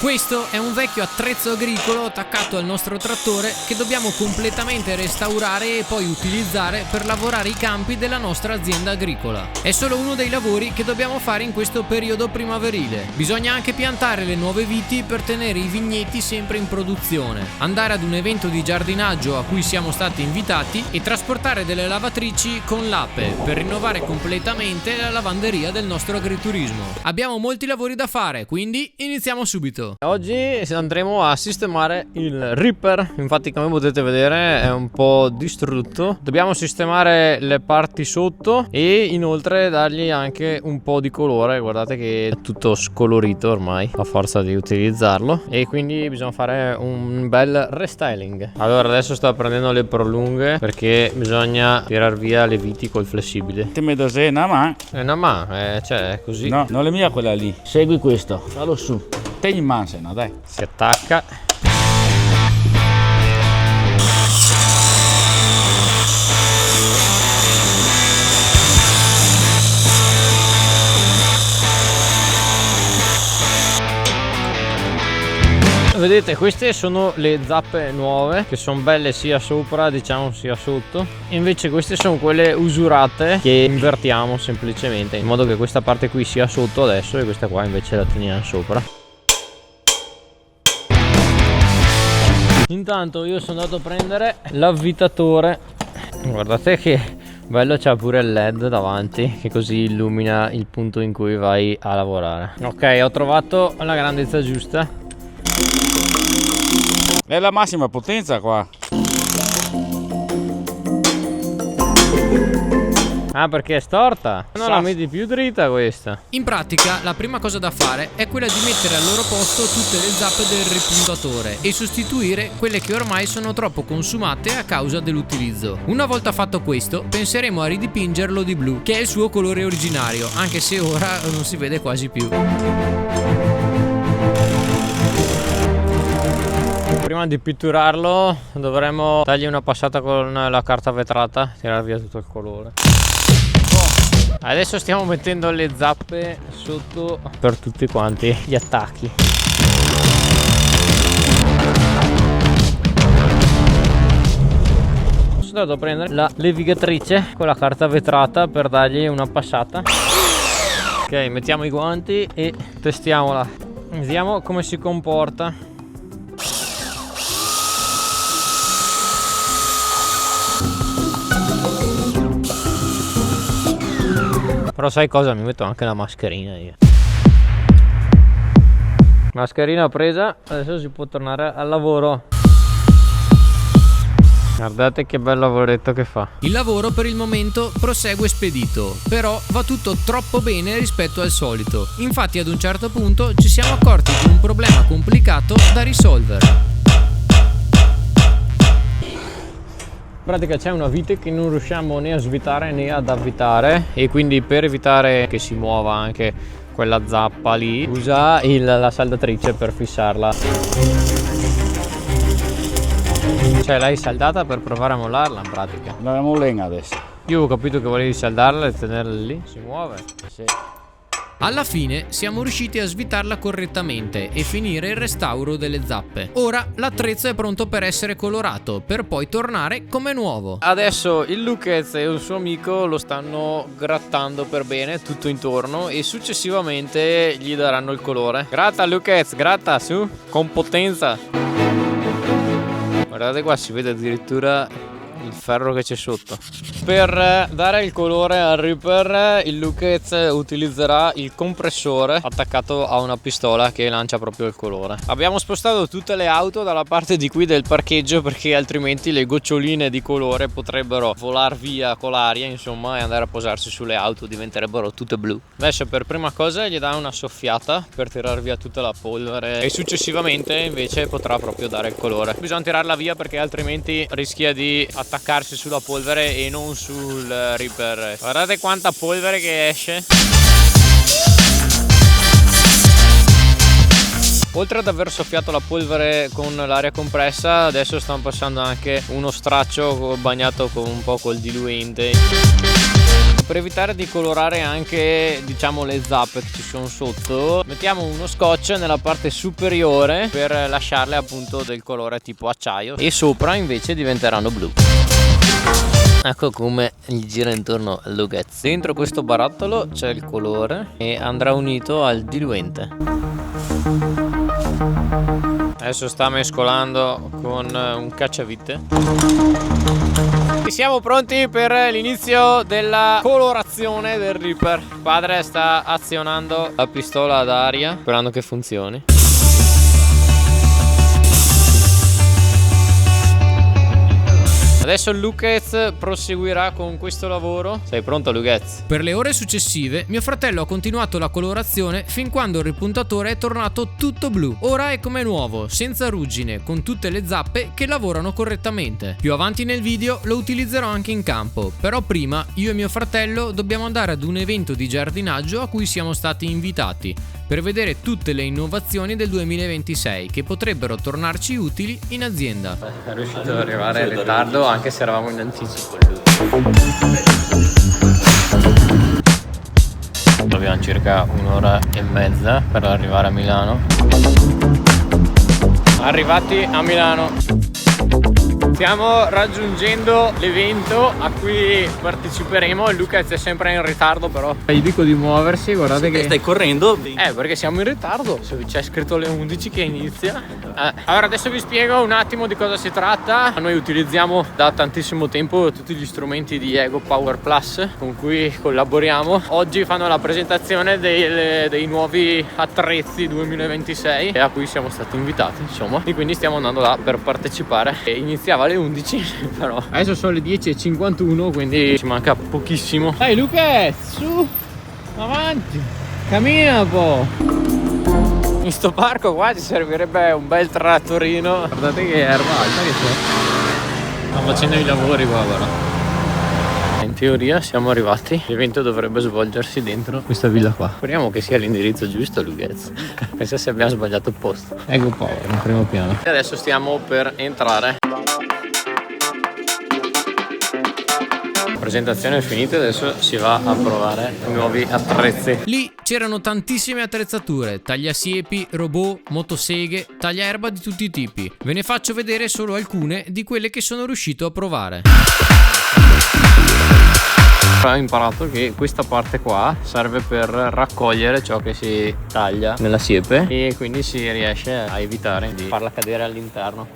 Questo è un vecchio attrezzo agricolo attaccato al nostro trattore che dobbiamo completamente restaurare e poi utilizzare per lavorare i campi della nostra azienda agricola. È solo uno dei lavori che dobbiamo fare in questo periodo primaverile. Bisogna anche piantare le nuove viti per tenere i vigneti sempre in produzione, andare ad un evento di giardinaggio a cui siamo stati invitati e trasportare delle lavatrici con l'ape per rinnovare completamente la lavanderia del nostro agriturismo. Abbiamo molti lavori da fare, quindi iniziamo subito. Oggi andremo a sistemare il Reaper, infatti come potete vedere è un po' distrutto. Dobbiamo sistemare le parti sotto e inoltre dargli anche un po' di colore. Guardate che è tutto scolorito ormai a forza di utilizzarlo, e quindi bisogna fare un bel restyling. Allora adesso sto prendendo le prolunghe perché bisogna tirar via le viti col flessibile. Ti metto se una mano. Una mano, cioè è così. No, non è mia quella lì. Segui questo, fallo su. Tegli in mano se no, dai. Si attacca. Vedete, queste sono le zappe nuove che sono belle sia sopra diciamo sia sotto, invece queste sono quelle usurate che invertiamo semplicemente in modo che questa parte qui sia sotto adesso e questa qua invece la teniamo sopra. Intanto io sono andato a prendere l'avvitatore, guardate che bello, c'ha pure il LED davanti che così illumina il punto in cui vai a lavorare. Ok, ho trovato la grandezza giusta. È la massima potenza qua. Ah, perché è storta? Non la metti più dritta questa. In pratica la prima cosa da fare è quella di mettere al loro posto tutte le zappe del ripuntatore e sostituire quelle che ormai sono troppo consumate a causa dell'utilizzo. Una volta fatto questo penseremo a ridipingerlo di blu, che è il suo colore originario, anche se ora non si vede quasi più. Prima di pitturarlo dovremo dargli una passata con la carta vetrata, tirare via tutto il colore. Adesso stiamo mettendo le zappe sotto per tutti quanti gli attacchi. Sono andato a prendere la levigatrice con la carta vetrata per dargli una passata. Ok, mettiamo i guanti e testiamola. Vediamo come si comporta. Però sai cosa? Mi metto anche la mascherina io. Mascherina presa, adesso si può tornare al lavoro. Guardate che bel lavoretto che fa. Il lavoro per il momento prosegue spedito, però va tutto troppo bene rispetto al solito. Infatti ad un certo punto ci siamo accorti di un problema complicato da risolvere. In pratica c'è una vite che non riusciamo né a svitare né ad avvitare, e quindi per evitare che si muova anche quella zappa lì usa la saldatrice per fissarla. Cioè l'hai saldata per provare a mollarla in pratica. La mollenga adesso. Io ho capito che volevi saldarla e tenerla lì. Si muove? Sì. Alla fine siamo riusciti a svitarla correttamente e finire il restauro delle zappe. Ora l'attrezzo è pronto per essere colorato, per poi tornare come nuovo. Adesso il Lucchez e un suo amico lo stanno grattando per bene tutto intorno e successivamente gli daranno il colore. Gratta Lucchez, gratta su, con potenza. Guardate qua, si vede addirittura il ferro che c'è sotto. Per dare il colore al Reaper il Lucchez utilizzerà il compressore attaccato a una pistola che lancia proprio il colore. Abbiamo spostato tutte le auto dalla parte di qui del parcheggio perché altrimenti le goccioline di colore potrebbero volar via con l'aria, insomma, e andare a posarsi sulle auto, diventerebbero tutte blu. Adesso per prima cosa gli dà una soffiata per tirar via tutta la polvere e successivamente invece potrà proprio dare il colore. Bisogna tirarla via perché altrimenti rischia di attaccarsi sulla polvere e non sul Reaper. Guardate quanta polvere che esce. Oltre ad aver soffiato la polvere con l'aria compressa, adesso stanno passando anche uno straccio bagnato con un po' col diluente. per evitare di colorare anche, diciamo, le zappe che ci sono sotto, mettiamo uno scotch nella parte superiore per lasciarle appunto del colore tipo acciaio, e sopra invece diventeranno blu. Ecco come gli gira intorno il Lughez. Dentro questo barattolo c'è il colore e andrà unito al diluente. Adesso sta mescolando con un cacciavite. E siamo pronti per l'inizio della colorazione del Reaper. Il padre sta azionando la pistola ad aria, sperando che funzioni. Adesso il Lughez proseguirà con questo lavoro. Sei pronto, Lughez? Per le ore successive mio fratello ha continuato la colorazione fin quando il ripuntatore è tornato tutto blu. Ora è come nuovo, senza ruggine, con tutte le zappe che lavorano correttamente. Più avanti nel video lo utilizzerò anche in campo, però prima io e mio fratello dobbiamo andare ad un evento di giardinaggio a cui siamo stati invitati per vedere tutte le innovazioni del 2026 che potrebbero tornarci utili in azienda. È riuscito ad arrivare in ritardo anche se eravamo in anticipo. Abbiamo circa un'ora e mezza per arrivare a Milano. Arrivati a Milano. Stiamo raggiungendo l'evento a cui parteciperemo. Il Lughez è sempre in ritardo, però gli dico di muoversi. Guardate che stai correndo? perché siamo in ritardo. C'è scritto alle 11 che inizia. Allora adesso vi spiego un attimo di cosa si tratta. Noi utilizziamo da tantissimo tempo tutti gli strumenti di Ego Power Plus con cui collaboriamo. Oggi fanno la presentazione dei nuovi attrezzi 2026 a cui siamo stati invitati, insomma, e quindi stiamo andando là per partecipare. E iniziava alle 11, però adesso sono le 10:51, quindi ci manca pochissimo. Dai Lughez, su, avanti, cammina un po'. In sto parco qua ci servirebbe un bel trattorino. Guardate che erba alta che c'è. Stanno facendo i lavori qua, guarda. In teoria siamo arrivati. L'evento dovrebbe svolgersi dentro questa villa qua. Speriamo che sia l'indirizzo giusto, Lughez. Pensa se abbiamo sbagliato il posto. Ecco Power, in primo piano. E adesso stiamo per entrare. Presentazione finita, adesso si va a provare i nuovi attrezzi. Lì c'erano tantissime attrezzature, tagliasiepi, robot, motoseghe, tagliaerba di tutti i tipi. Ve ne faccio vedere solo alcune di quelle che sono riuscito a provare. Ho imparato che questa parte qua serve per raccogliere ciò che si taglia nella siepe e quindi si riesce a evitare di farla cadere all'interno.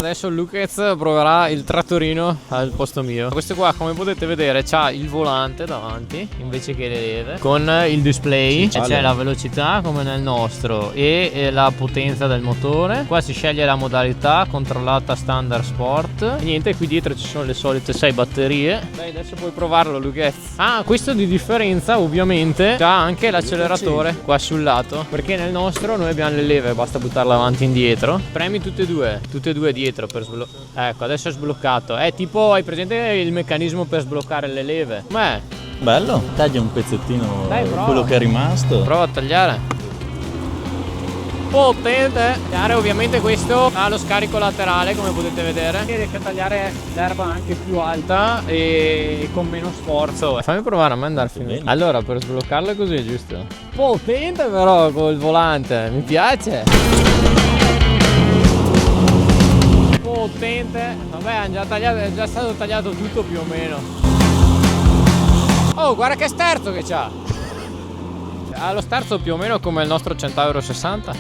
Adesso Lughez proverà il trattorino al posto mio. Questo qua, come potete vedere, c'ha il volante davanti invece che le leve, con il display, c'è la velocità come nel nostro e la potenza del motore. Qua si sceglie la modalità controllata standard sport. E niente, qui dietro ci sono le solite 6 batterie. Dai, adesso puoi provarlo, Lughez. Ah, questo di differenza ovviamente c'ha anche l'acceleratore qua sul lato, perché nel nostro noi abbiamo le leve, basta buttarla avanti e indietro. Premi tutte e due dietro per ecco, adesso è sbloccato. È tipo, hai presente il meccanismo per sbloccare le leve? Com'è? Bello, taglia un pezzettino. Dai, prova. Quello che è rimasto. Prova a tagliare. Potente. Tagliare, ovviamente questo ha lo scarico laterale, come potete vedere, e riesce a tagliare l'erba anche più alta e con meno sforzo. Fammi provare a me andare fino. Allora, per sbloccarlo è così, giusto? Potente però col volante, mi piace. Potente. Vabbè, è già stato tagliato tutto più o meno. Oh, guarda che sterzo che c'ha. Ha lo sterzo più o meno come il nostro Centauro 60.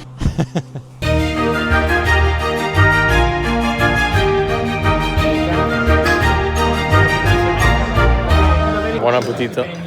Buon appetito.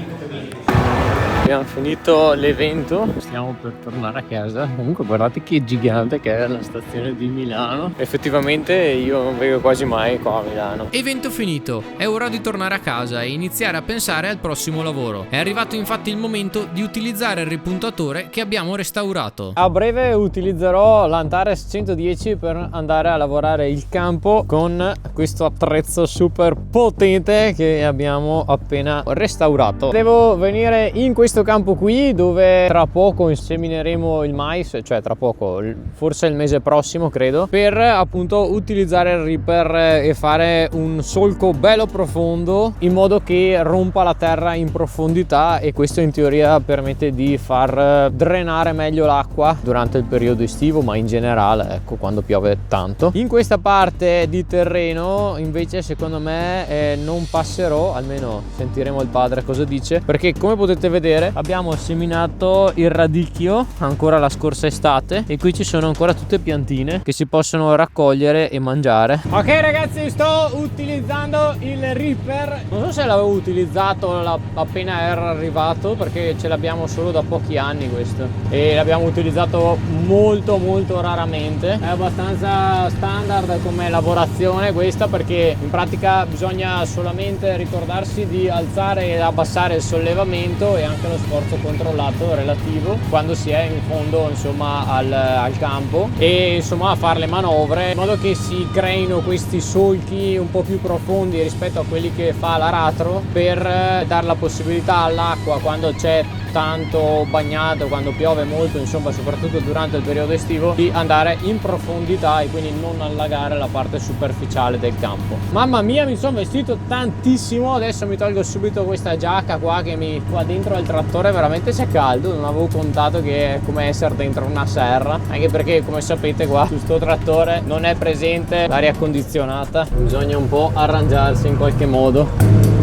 Abbiamo finito l'evento, stiamo per tornare a casa. Comunque guardate che gigante che è la stazione di Milano. Effettivamente io non vengo quasi mai qua a Milano. Evento finito, è ora di tornare a casa e iniziare a pensare al prossimo lavoro. È arrivato infatti il momento di utilizzare il ripuntatore che abbiamo restaurato. A breve utilizzerò l'Antares 110 per andare a lavorare il campo con questo attrezzo super potente che abbiamo appena restaurato. Devo venire in questo questo campo qui, dove tra poco insemineremo il mais, cioè tra poco, forse il mese prossimo credo, per appunto utilizzare il ripper e fare un solco bello profondo in modo che rompa la terra in profondità, e questo in teoria permette di far drenare meglio l'acqua durante il periodo estivo, ma in generale, ecco, quando piove tanto. In questa parte di terreno invece secondo me non passerò, almeno sentiremo il padre cosa dice, perché come potete vedere abbiamo seminato il radicchio ancora la scorsa estate e qui ci sono ancora tutte piantine che si possono raccogliere e mangiare. Ok ragazzi, sto utilizzando il ripper, non so se l'avevo utilizzato appena era arrivato, perché ce l'abbiamo solo da pochi anni questo, e l'abbiamo utilizzato molto raramente. È abbastanza standard come lavorazione questa, perché in pratica bisogna solamente ricordarsi di alzare e abbassare il sollevamento e anche lo sforzo controllato relativo quando si è in fondo, insomma, al campo, e insomma a fare le manovre in modo che si creino questi solchi un po' più profondi rispetto a quelli che fa l'aratro, per dare la possibilità all'acqua, quando c'è tanto bagnato, quando piove molto, insomma soprattutto durante il periodo estivo, di andare in profondità e quindi non allagare la parte superficiale del campo. Mamma mia, mi sono vestito tantissimo, adesso mi tolgo subito questa giacca qua, che qua dentro al trattore veramente c'è caldo, non avevo contato che è come essere dentro una serra, anche perché come sapete qua su sto trattore non è presente l'aria condizionata, bisogna un po' arrangiarsi in qualche modo.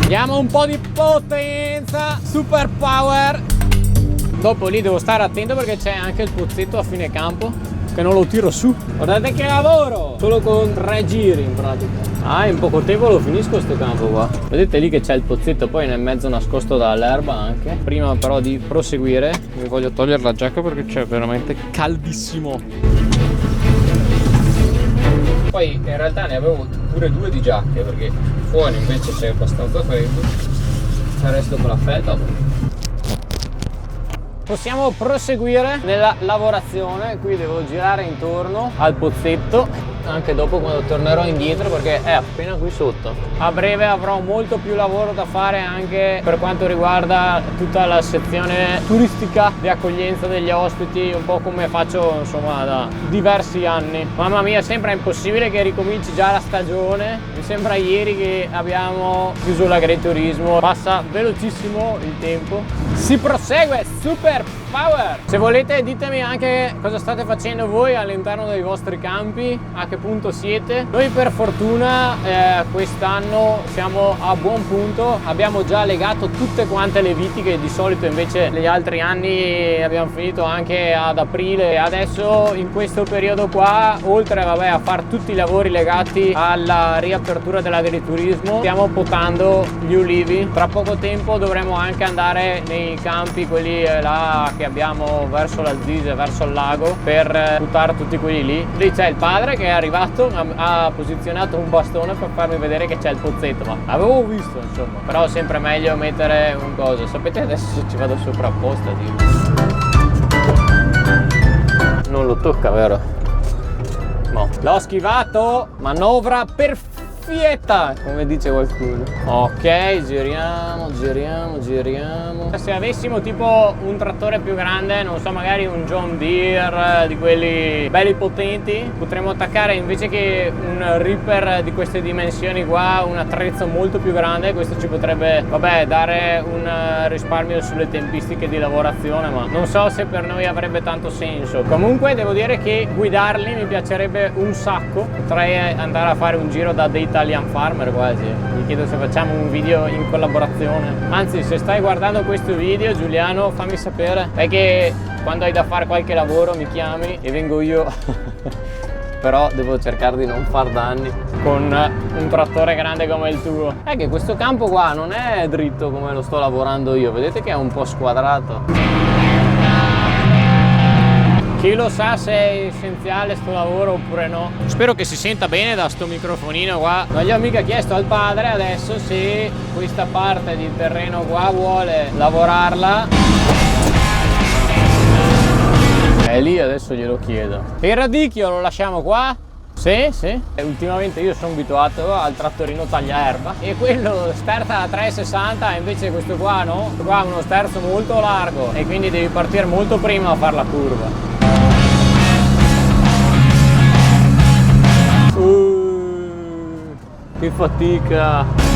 Diamo un po' di potenza, super power. Dopo lì devo stare attento perché c'è anche il pozzetto a fine campo, che non lo tiro su. Guardate che lavoro! Solo con 3 giri in pratica. Ah, in poco tempo lo finisco sto campo qua. Vedete lì che c'è il pozzetto, poi nel mezzo nascosto dall'erba anche. Prima però di proseguire mi voglio togliere la giacca perché c'è veramente caldissimo. Poi in realtà ne avevo pure 2 di giacche, perché fuori invece c'è abbastanza freddo, il resto con la felpa. Possiamo proseguire nella lavorazione. Qui devo girare intorno al pozzetto anche dopo, quando tornerò indietro, perché è appena qui sotto. A breve avrò molto più lavoro da fare anche per quanto riguarda tutta la sezione turistica di accoglienza degli ospiti, un po' come faccio insomma da diversi anni. Mamma mia, sembra impossibile che ricominci già la stagione, mi sembra ieri che abbiamo chiuso l'agriturismo, passa velocissimo il tempo, si prosegue, super power! Se volete ditemi anche cosa state facendo voi all'interno dei vostri campi, a che punto siete. Noi per fortuna quest'anno siamo a buon punto, abbiamo già legato tutte quante le viti che di solito invece negli altri anni abbiamo finito anche ad aprile. Adesso in questo periodo qua, oltre a fare tutti i lavori legati alla riapertura dell'agriturismo, stiamo potando gli ulivi. Tra poco tempo dovremo anche andare nei campi, quelli là che abbiamo verso la Zise, verso il lago, per buttare tutti quelli lì. Lì c'è il padre che è arrivato, ha posizionato un bastone per farmi vedere che c'è il pozzetto, ma avevo visto insomma, però sempre meglio mettere un coso. Sapete, adesso ci vado sopra apposta, non lo tocca, vero? No, l'ho schivato, manovra perfetta, come dice qualcuno. Ok, giriamo. Se avessimo tipo un trattore più grande, non so, magari un John Deere di quelli belli potenti, potremmo attaccare invece che un ripper di queste dimensioni qua un attrezzo molto più grande. Questo ci potrebbe dare un risparmio sulle tempistiche di lavorazione, ma non so se per noi avrebbe tanto senso. Comunque devo dire che guidarli mi piacerebbe un sacco. Potrei andare a fare un giro da dei Italian Farmer quasi. Gli chiedo se facciamo un video in collaborazione. Anzi, se stai guardando questo video, Giuliano, fammi sapere, perché quando hai da fare qualche lavoro mi chiami e vengo io. Però devo cercare di non far danni con un trattore grande come il tuo. È che questo campo qua non è dritto come lo sto lavorando io, vedete che è un po' squadrato. Chi lo sa se è essenziale sto lavoro oppure no. Spero che si senta bene da sto microfonino qua. Non gli ho mica chiesto al padre adesso se questa parte di terreno qua vuole lavorarla. E lì adesso glielo chiedo. E il radicchio lo lasciamo qua? Sì, sì. E ultimamente io sono abituato al trattorino tagliaerba e quello sterza a 3,60, invece questo qua no? Questo qua ha uno sterzo molto largo e quindi devi partire molto prima a fare la curva. Che fatica!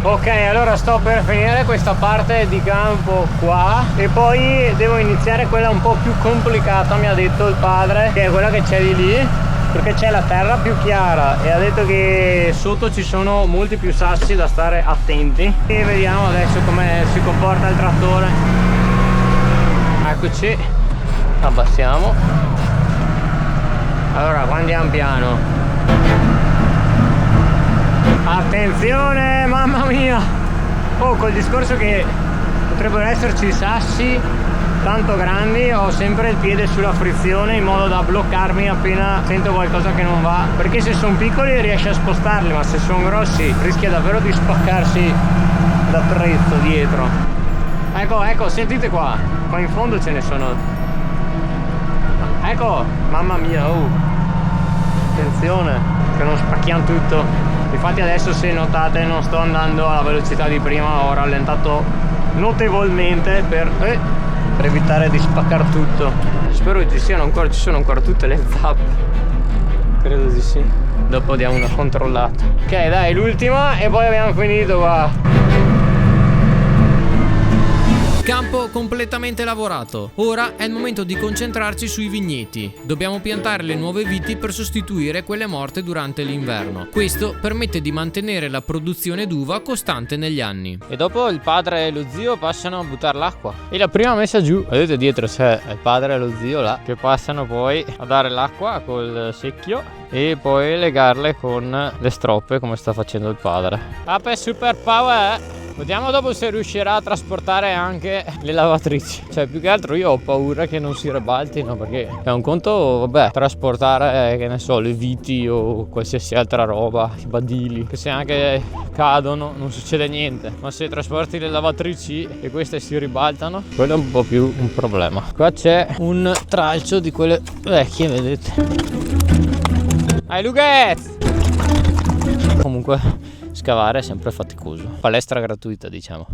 Ok, allora sto per finire questa parte di campo qua e poi devo iniziare quella un po' più complicata, mi ha detto il padre, che è quella che c'è di lì, perché c'è la terra più chiara e ha detto che sotto ci sono molti più sassi da stare attenti. E vediamo adesso come si comporta il trattore. Eccoci, abbassiamo. Allora, qua andiamo piano. Attenzione, mamma mia! Oh, col discorso che potrebbero esserci sassi tanto grandi, ho sempre il piede sulla frizione in modo da bloccarmi appena sento qualcosa che non va, perché se sono piccoli riesce a spostarli, ma se sono grossi rischia davvero di spaccarsi da prezzo dietro. Ecco, ecco, sentite qua in fondo ce ne sono. Ecco, mamma mia, oh, attenzione che non spacchiamo tutto. Infatti adesso, se notate, non sto andando alla velocità di prima, ho rallentato notevolmente per evitare di spaccare tutto. Spero che ci sono ancora tutte le zappe. Credo di sì. Dopo diamo una controllata. Ok, dai, l'ultima e poi abbiamo finito qua. Campo completamente lavorato. Ora è il momento di concentrarci sui vigneti. Dobbiamo piantare le nuove viti per sostituire quelle morte durante l'inverno. Questo permette di mantenere la produzione d'uva costante negli anni. E dopo il padre e lo zio passano a buttare l'acqua. E la prima messa giù, vedete dietro c'è il padre e lo zio là, che passano poi a dare l'acqua col secchio e poi legarle con le stroppe come sta facendo il padre. Ape super power! Vediamo dopo se riuscirà a trasportare anche le lavatrici. Cioè, più che altro io ho paura che non si ribaltino, perché è un conto, vabbè, trasportare, che ne so, le viti o qualsiasi altra roba, i badili, che se anche cadono non succede niente. Ma se trasporti le lavatrici e queste si ribaltano, quello è un po' più un problema. Qua c'è un tralcio di quelle vecchie, vedete. Ai Lughezz! Comunque scavare è sempre faticoso. Palestra gratuita, diciamo.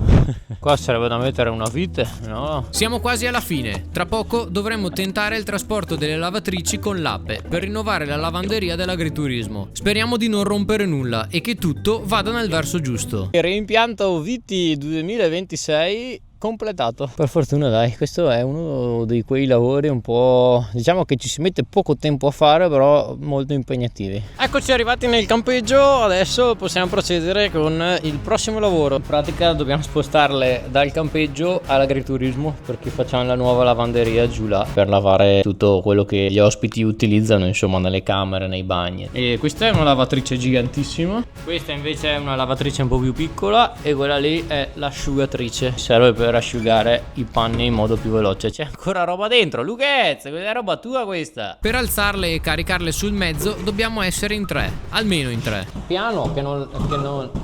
Qua sarebbe da mettere una vite, no? Siamo quasi alla fine. Tra poco dovremmo tentare il trasporto delle lavatrici con l'ape per rinnovare la lavanderia dell'agriturismo. Speriamo di non rompere nulla e che tutto vada nel verso giusto. Il reimpianto Viti 2026 completato. Per fortuna, dai, questo è uno di quei lavori un po', diciamo, che ci si mette poco tempo a fare, però molto impegnativi. Eccoci arrivati nel campeggio, adesso possiamo procedere con il prossimo lavoro. In pratica dobbiamo spostarle dal campeggio all'agriturismo, perché facciamo la nuova lavanderia giù là per lavare tutto quello che gli ospiti utilizzano, insomma, nelle camere, nei bagni. E questa è una lavatrice gigantissima, questa invece è una lavatrice un po' più piccola e quella lì è l'asciugatrice, serve per asciugare i panni in modo più veloce. C'è ancora roba dentro, Lughezz, quella è roba tua questa. Per alzarle e caricarle sul mezzo dobbiamo essere in 3, almeno in 3. Piano, che non...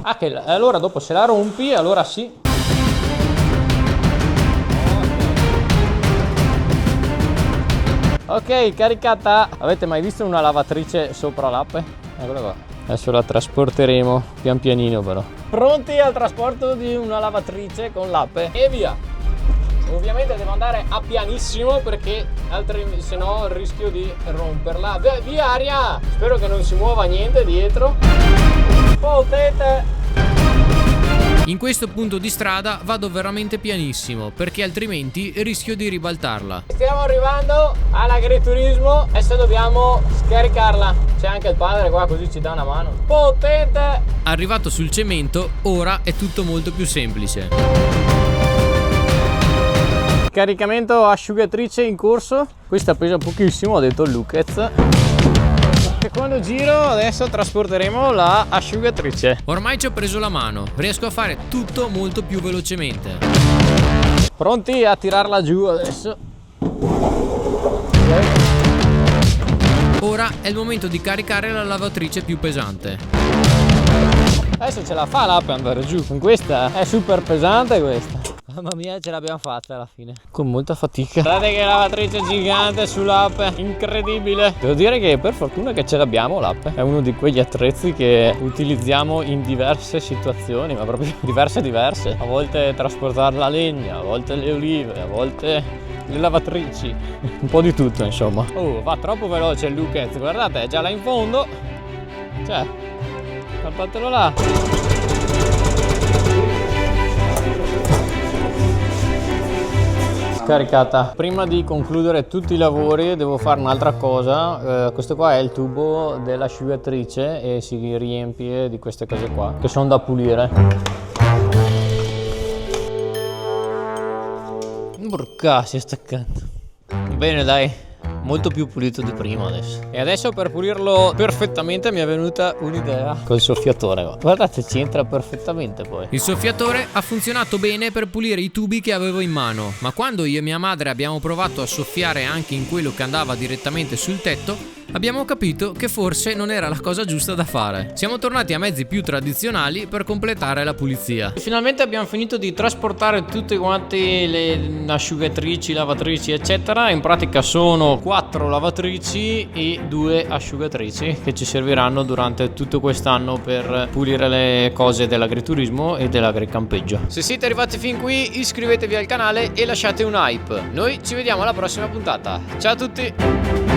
Ah, allora dopo se la rompi, allora sì. Ok, caricata. Avete mai visto una lavatrice sopra l'ape? Eccola qua. Adesso la trasporteremo pian pianino, però. Pronti al trasporto di una lavatrice con l'ape e via. Ovviamente devo andare a pianissimo, perché altrimenti, se no, rischio di romperla. Via aria! Spero che non si muova niente dietro. Potete. In questo punto di strada vado veramente pianissimo, perché altrimenti rischio di ribaltarla. Stiamo arrivando all'agriturismo, adesso dobbiamo scaricarla. C'è anche il padre qua, così ci dà una mano. Potente! Arrivato sul cemento, ora è tutto molto più semplice. Caricamento asciugatrice in corso. Questa pesa pochissimo, ha detto Lughezz. Secondo giro, adesso trasporteremo la asciugatrice. Ormai ci ho preso la mano, riesco a fare tutto molto più velocemente. Pronti a tirarla giù adesso. Ora è il momento di caricare la lavatrice più pesante. Adesso ce la fa l'ape andare giù. Con questa è super pesante questa. Mamma mia, ce l'abbiamo fatta alla fine. Con molta fatica. Guardate che lavatrice gigante sull'app. Incredibile. Devo dire che per fortuna che ce l'abbiamo l'app. È uno di quegli attrezzi che utilizziamo in diverse situazioni, ma proprio diverse. A volte trasportare la legna, a volte le olive, a volte le lavatrici. Un po' di tutto, insomma. Oh, va troppo veloce il Lucchez. Guardate, è già là in fondo. Cioè, guardatelo là. Scaricata. Prima di concludere tutti i lavori devo fare un'altra cosa. Questo qua è il tubo dell'asciugatrice e si riempie di queste cose qua che sono da pulire. Porca, si è staccato. Bene, dai. Molto più pulito di prima adesso. E adesso per pulirlo perfettamente mi è venuta un'idea col soffiatore. Guardate, ci entra perfettamente poi. Il soffiatore ha funzionato bene per pulire i tubi che avevo in mano, ma quando io e mia madre abbiamo provato a soffiare anche in quello che andava direttamente sul tetto, abbiamo capito che forse non era la cosa giusta da fare. Siamo tornati a mezzi più tradizionali per completare la pulizia. Finalmente abbiamo finito di trasportare tutte quante le asciugatrici, lavatrici eccetera. In pratica sono 4 lavatrici e 2 asciugatrici che ci serviranno durante tutto quest'anno per pulire le cose dell'agriturismo e dell'agricampeggio. Se siete arrivati fin qui, iscrivetevi al canale e lasciate un hype. Noi ci vediamo alla prossima puntata. Ciao a tutti!